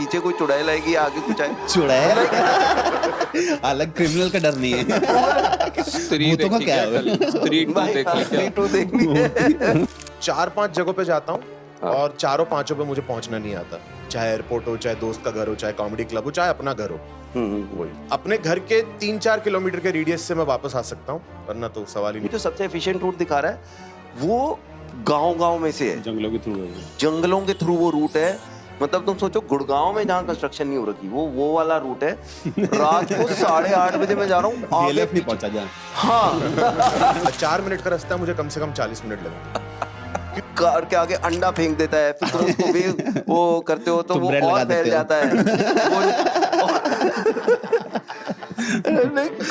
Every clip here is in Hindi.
पीछे कोई चुड़ैल आएगी, आगे कुछ आए। चुड़ैल अलग क्रिमिनल का डर नहीं है। स्त्री भूतों का देखी क्या क्या है? कल? स्त्री 2 भाई, देखी स्त्री क्या? 2 देखनी है। 4-5 जगहों पे जाता हूँ और चारों पांचों पे मुझे पहुंचना नहीं आता। चाहे एयरपोर्ट हो, चाहे दोस्त का घर हो, चाहे कॉमेडी क्लब हो, चाहे अपना घर हो। वही अपने घर के 3-4 किलोमीटर के रेडियस से मैं वापस आ सकता हूँ, वरना तो सवाल ही ये नहीं। जो सबसे एफिशिएंट रूट दिखा रहा है वो गांव-गांव में से है, जंगलों के थ्रू जंगलों के थ्रू वो रूट है। मतलब तुम सोचो गुड़गांव में जहाँ कंस्ट्रक्शन नहीं हो रखी वो वाला रूट है। रात को 8:30 बजे मैं जा रहा हूँ, आगे डीएलएफ नहीं पहुंचा जहाँ। हाँ 4 मिनट का रास्ता है, मुझे कम से कम 40 मिनट लगेंगे। कार के आगे अंडा फेंक देता है, फिर तुम उसको भी वो करते हो तो तुम वो ब्रेड और लगा फैल देते हो। जाता है।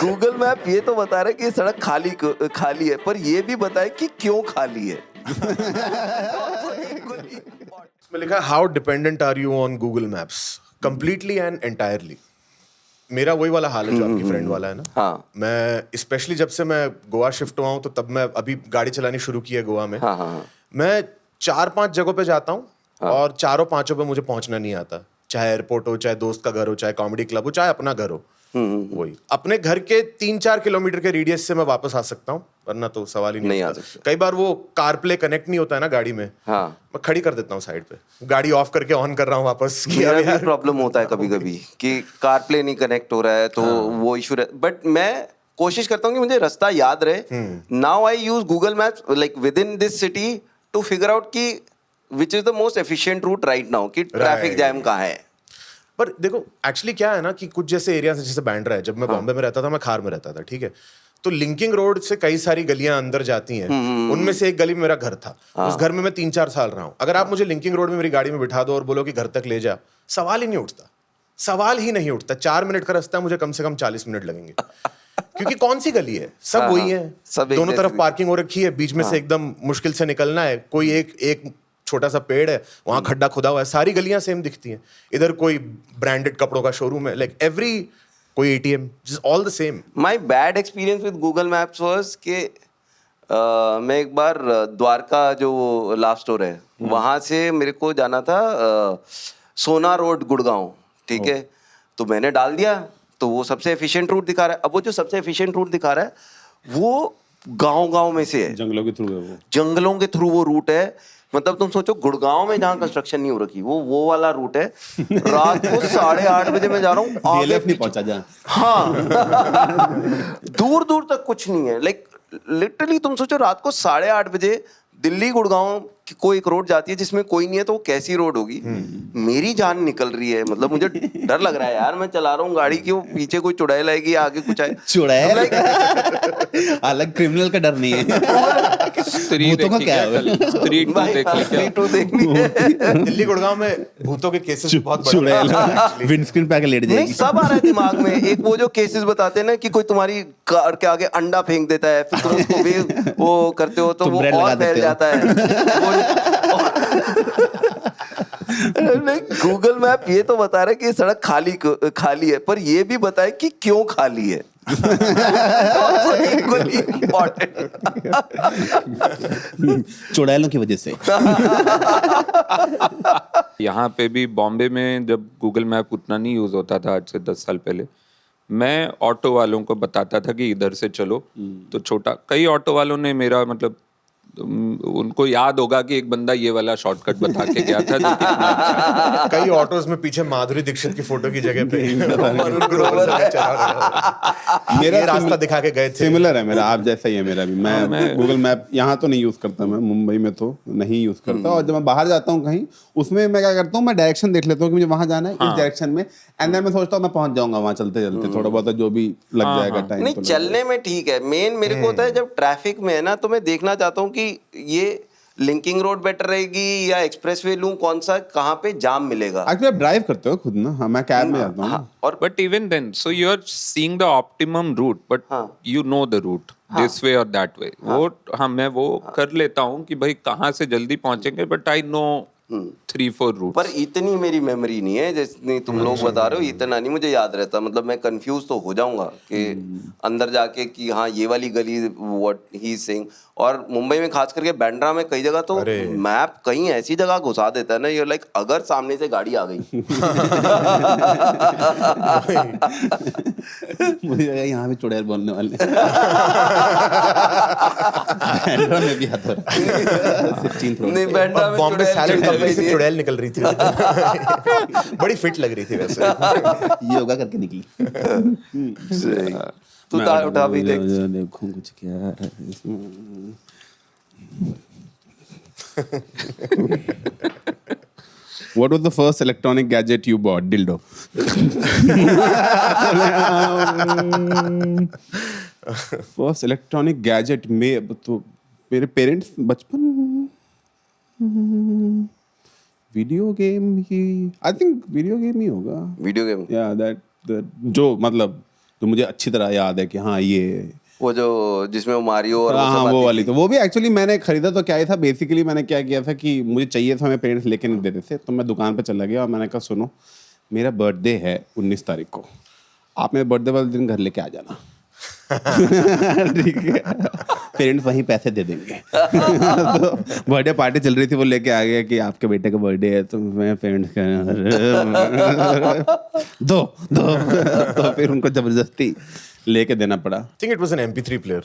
गूगल मैप ये तो बता रहा है कि ये सड़क खाली है, पर ये भी बताए कि क्यों खाली है। इसमें लिखा है how dependent are you on Google Maps, completely and entirely. मेरा वही वाला हाल है जो आपकी फ्रेंड वाला है ना। हाँ। मैं स्पेशली जब से मैं गोवा शिफ्ट हुआ हूँ, तो तब मैं अभी गाड़ी चलानी शुरू की है गोवा में। हाँ, हाँ, हाँ। मैं 4-5 जगहों पे जाता हूँ और चारों पांचों पे मुझे पहुंचना नहीं आता। चाहे एयरपोर्ट हो, चाहे दोस्त का घर हो, चाहे कॉमेडी क्लब हो, चाहे अपना घर हो। वही अपने घर के 3-4 किलोमीटर के रेडियस से मैं वापस आ सकता हूँ, वरना तो सवाल ही नहीं आ होता। सकते। कई बार वो कार प्ले कनेक्ट नहीं होता है ना गाड़ी में। हाँ। मैं खड़ी कर देता हूँ साइड पे, गाड़ी ऑफ करके ऑन कर रहा हूँ वापस कि मेरा अब भी यार प्रॉब्लम होता है कभी-कभी कि कार प्ले नहीं कनेक्ट हो रहा है, तो वो इशू बट मैं कोशिश करता हूँ कि मुझे रास्ता याद रहे। Now I use Google maps like with in this city to figure out कि which is the most efficient route right now, कि ट्रैफिक जैम कहाँ है। पर देखो एक्चुअली क्या है ना कि कुछ जैसे एरिया से जैसे बैंड्रा है, जब मैं बॉम्बे में रहता था, मैं खार में रहता था, ठीक है। तो लिंकिंग रोड से कई सारी गलियां अंदर जाती हैं। उनमें से एक गली में मेरा घर था। उस घर में मैं 3-4 साल रहा हूँ। अगर आप मुझे लिंकिंग रोड में मेरी गाड़ी में बिठा दो और बोलो कि घर तक ले जा, सवाल ही नहीं उठता। सवाल ही नहीं उठता। 4 मिनट का रास्ता है, मुझे कम से कम 40 मिनट लगेंगे। क्योंकि कौन सी गली है, सब वही है, सब एक दोनों तरफ जैसी। पार्किंग हो रखी है, बीच में से एकदम मुश्किल से निकलना है। कोई एक छोटा सा पेड़ है, वहां खड्डा खुदा हुआ है, सारी गलियां सेम दिखती हैं। इधर कोई ब्रांडेड कपड़ों का शोरूम है, लाइक एवरी कोई ATM, just all the same. My bad experience with Google maps was कि मैं एक बार द्वारका जो लास्ट स्टोर है वहां से मेरे को जाना था सोना रोड गुड़गांव, ठीक है। तो मैंने डाल दिया, तो वो सबसे एफिशिएंट रूट दिखा रहा है। अब वो जो सबसे एफिशिएंट रूट दिखा रहा है वो गांव-गांव में से है, जंगलों के थ्रू है वो। जंगलों के थ्रू वो रूट है। मतलब तुम सोचो गुड़गांव में जहाँ कंस्ट्रक्शन नहीं हो रखी वो वाला रूट है। रात को 8:30 बजे मैं जा रहा हूँ, आगे डीएलएफ नहीं पीछे- पहुंचा जहाँ। हाँ। दूर दूर तक कुछ नहीं है। लाइक लिटरली तुम सोचो रात को 8:30 बजे दिल्ली गुड़गांव की कोई एक रोड जाती है जिसमें कोई नहीं है, तो वो कैसी रोड होगी। मेरी जान निकल रही है, मतलब मुझे डर लग रहा है यार। मैं चला रहा हूँ गाड़ी की, वो पीछे कोई चुड़ैल आएगी, आगे कुछ आए। चुड़ैल अलग क्रिमिनल का डर नहीं है। स्त्री भूतों का देखी क्या क्या है? कल? स्त्री 2 भाई, देखी स्त्री क्या? 2 देखनी है। दिल्ली गुड़गांव में भूतों के केसेस बहुत बड़े चुड़ैल हैं। विंडस्क्रीन पे आके लेट नहीं, जाएगी। सब आ रहा है दिमाग में। एक वो जो केसेस बताते हैं ना कि कोई तुम्हारी कार के आगे अंडा फेंक देता है, फिर तुम उसको भी वो करते हो तो तुम वो ब्रेड और लगा फैल देते हो। जाता है। गूगल मैप ये तो बता रहा है कि ये सड़क खाली है, पर ये भी बताए कि क्यों खाली है। Equally important। चुड़ैलों की वजह से। यहाँ पे भी बॉम्बे में जब गूगल मैप उतना नहीं यूज होता था आज से 10 साल पहले, मैं ऑटो वालों को बताता था कि इधर से चलो। तो छोटा कई ऑटो वालों ने मेरा मतलब उनको याद होगा कि एक बंदा ये वाला शॉर्टकट बता के गया था जो कितना अच्छा। कई ऑटोज में पीछे माधुरी दीक्षित की फोटो की जगह पे वरुण ग्रोवर चला रहा है। ये रास्ता दिखा के गए थे। सिमिलर है मेरा, आप जैसा ही है मेरा भी। मैं गूगल मैप यहाँ तो नहीं यूज करता, मैं मुंबई में तो नहीं यूज करता। और जब मैं बाहर जाता हूँ कहीं, उसमें मैं क्या करता हूँ, मैं डायरेक्शन देख लेता हूँ कि मुझे वहां जाना है, इस डायरेक्शन में। एंड देन मैं सोचता हूँ मैं पहुंच जाऊंगा वहां चलते चलते, थोड़ा बहुत जो भी लग जाएगा टाइम। नहीं, चलने में ठीक है। मेन मेरे को होता है जब ट्रैफिक में है ना, तो मैं देखना चाहता हूँ कि ये लिंकिंग रोड बेटर रहेगी या एक्सप्रेसवे लूं, कौन सा कहाँ पे जाम मिलेगा। एक्चुअली आप ड्राइव करते हो खुद ना? हाँ, मैं कैब में जाता हूँ। और But even then, so you are seeing the optimum route, but you know the route this way or that way. वो हाँ, मैं वो कर लेता हूँ कि भाई कहाँ से जल्दी पहुंचेंगे, but I know 3-4 रूट। पर इतनी मेरी मेमोरी नहीं है जितनी तुम लोग बता रहे हो, इतना नहीं मुझे याद रहता। मतलब मैं कंफ्यूज तो हो जाऊंगा कि अंदर जाके कि हाँ ये वाली गली व्हाट ही सेइंग। और मुंबई में खास करके बांद्रा में कई जगह तो मैप कहीं ऐसी जगह घुसा देता है ना, ये लाइक अगर सामने से गाड़ी आ गई मुझे लगा यहाँ भी चुड़ैल बोलने वाले हैं। बांद्रा में भी आता है 16th रोड नहीं पे। बांद्रा में बॉम्बे चुड़ैल सैलड निकल कंपनी रही से थी। चुड़ैल निकल रही थी। बड़ी फिट लग रही थी वैसे। योगा करके निकली। सही। तू मैं तार उठा भी देख। देखूं कुछ क्या है इसमें। What was the first electronic gadget you bought? Dildo. First electronic gadget में तो मेरे पेरेंट्स बचपन वीडियो गेम ही, आई थिंक वीडियो गेम ही होगा। वीडियो गेम या दैट जो मतलब जो मुझे अच्छी तरह याद है कि हाँ ये वो जो जिसमें वो मारियो और हाँ सब वो आती वाली थी। तो वो भी एक्चुअली मैंने खरीदा तो क्या ही था, बेसिकली मैंने क्या किया था कि मुझे चाहिए था, मेरे पेरेंट्स लेके नहीं देते थे, तो मैं दुकान पे चला गया और मैंने कहा सुनो मेरा बर्थडे है 19 तारीख को, आप मेरे बर्थडे वाले दिन घर लेके आ जाना। ठीक है, पेरेंट्स वहीं पैसे दे देंगे। तो बर्थडे पार्टी चल रही थी, वो लेके आ गया कि आपके बेटे का बर्थडे है, तो मैं पेरेंट्स दो तो फिर उनको जबरदस्ती लेके देना पड़ा। Think it was an MP3 player.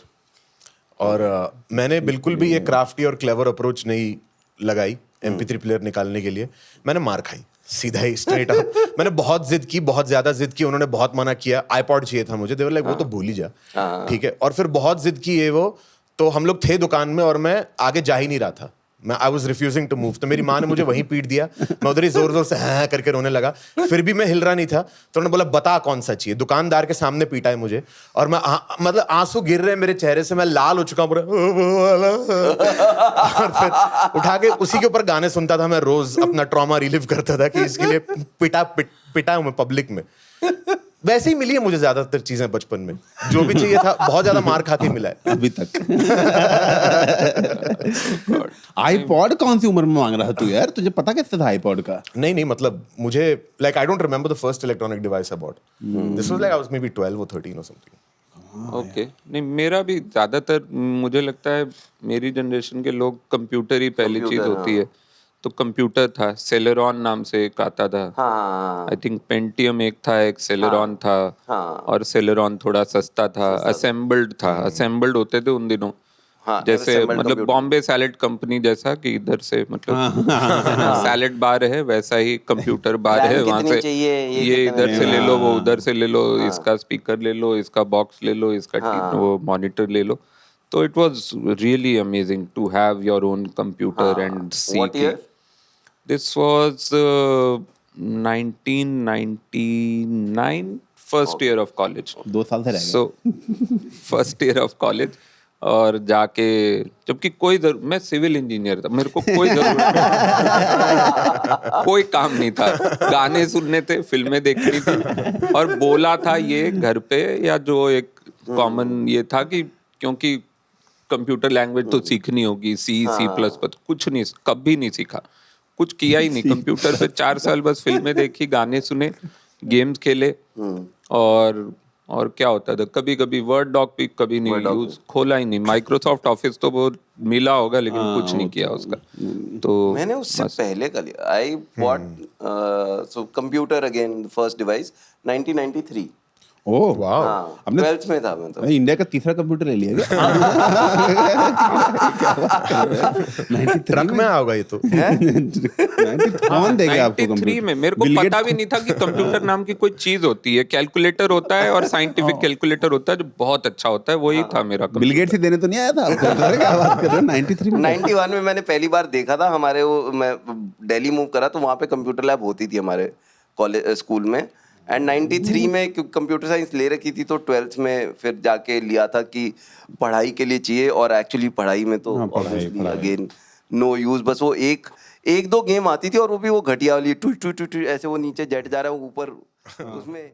और मैंने बिल्कुल भी ये क्राफ्टी और क्लेवर अप्रोच नहीं लगाई MP3 प्लेयर निकालने के लिए। मैंने मार खाई सीधा ही स्ट्रेट अप। मैंने बहुत जिद की, बहुत ज्यादा जिद की, उन्होंने बहुत मना किया। आईपॉड चाहिए था मुझे, देवर लाइक वो तो भूल ही जा, ठीक है। और फिर बहुत जिद की ये वो, तो हम लोग थे दुकान में और मैं आगे जा ही नहीं रहा था, मैं I was refusing to move. तो मेरी माँ ने मुझे वहीं पीट दिया, मैं उधर ही जोर जोर से हाँ करके रोने लगा। फिर भी मैं हिल रहा नहीं था, तो उन्होंने बोला बता कौन सा चाहिए। दुकानदार के सामने पीटा है मुझे, और मैं मतलब आंसू गिर रहे हैं मेरे चेहरे से, मैं लाल हो चुका हूँ पूरा। और फिर उठा के उसी के ऊपर गाने सुनता था मैं रोज, अपना ट्रॉमा रिलीव करता था कि इसके लिए पिटा हूं मैं पब्लिक में। वैसे ही मिली है मुझे ज्यादातर चीजें बचपन में, जो भी चाहिए था बहुत ज्यादा मार खा के मिला है अभी तक। आईपॉड कौन सी उम्र में मांग रहा तू यार, तुझे पता कैसे था आईपॉड का? नहीं मतलब मुझे like I don't remember the first electronic device I bought. This was like I was may be 12 or 13 or something। Okay नहीं, मेरा भी ज्यादातर मुझे लगता है मेरी जनरेशन के लोग कंप्यूटर ही पहली चीज होती है। तो कंप्यूटर था, सेलेरॉन नाम से एक आता था। हाँ आई थिंक पेंटियम एक था, एक सेलेरॉन था। और सेलेरॉन थोड़ा सस्ता था। असेंबल्ड था, असेंबल्ड होते थे उन दिनों। हाँ, जैसे assembled मतलब computer। बॉम्बे सैलेड कंपनी जैसा कि इधर से मतलब सैलेड बार है, वैसा ही कंप्यूटर बार RAM है वहां कितनी से। चाहिए, ये ये कितने इधर से ले लो, वो उधर से ले लो, इसका स्पीकर ले लो, इसका बॉक्स ले लो, इसका वो मॉनिटर ले लो। तो it was really amazing to have your own computer and see What year? This was 1999, first year of college. 2 साल से रह गए। So first year of college, और जाके जबकि मैं सिविल इंजीनियर था, मेरे को कोई जरूरत कोई काम नहीं था, गाने सुनने थे, फिल्में देखनी थी। और बोला था ये घर पे, या जो एक कॉमन ये था कि क्योंकि कंप्यूटर लैंग्वेज तो सीखनी होगी, C++, कुछ नहीं, कभी नहीं सीखा, कुछ किया ही नहीं। कंप्यूटर पे 4 साल बस फिल्में देखी, गाने सुने, गेम्स खेले। और क्या होता था, कभी कभी वर्ड डॉक भी कभी नहीं यूज खोला ही नहीं। माइक्रोसॉफ्ट ऑफिस तो वो मिला होगा, लेकिन कुछ नहीं किया उसका। तो मैंने उससे पहले का लिया। I bought so computer again first device 1993। Oh wow. हाँ, हमने 12th में था मैं तो। इंडिया का तीसरा कंप्यूटर ले लिया क्या? ट्रक में होगा ये तो। 93 कौन देगा आपको 93 में मेरे को Bill पता Gates भी नहीं था कि कंप्यूटर नाम की कोई चीज होती है। कैलकुलेटर होता है और साइंटिफिक कैलकुलेटर होता है जो बहुत अच्छा होता है, वही था मेरा बिल गेट्स ही देने तो नहीं आया था आपको? अरे क्या बात कर रहे हो, 93 में? 91 में मैंने पहली बार देखा था। हमारे वो मैं दिल्ली मूव करा तो वहाँ पे कंप्यूटर लैब होती थी हमारे कॉलेज स्कूल में। एंड 93 में क्योंकि कंप्यूटर साइंस ले रखी थी तो 12th में फिर जाके लिया था कि पढ़ाई के लिए चाहिए। और एक्चुअली पढ़ाई में तो ऑब्वियसली अगेन नो यूज। बस वो एक दो गेम आती थी और वो भी वो घटिया वाली टू टू टू टू ऐसे वो नीचे जेट जा रहा है ऊपर उसमें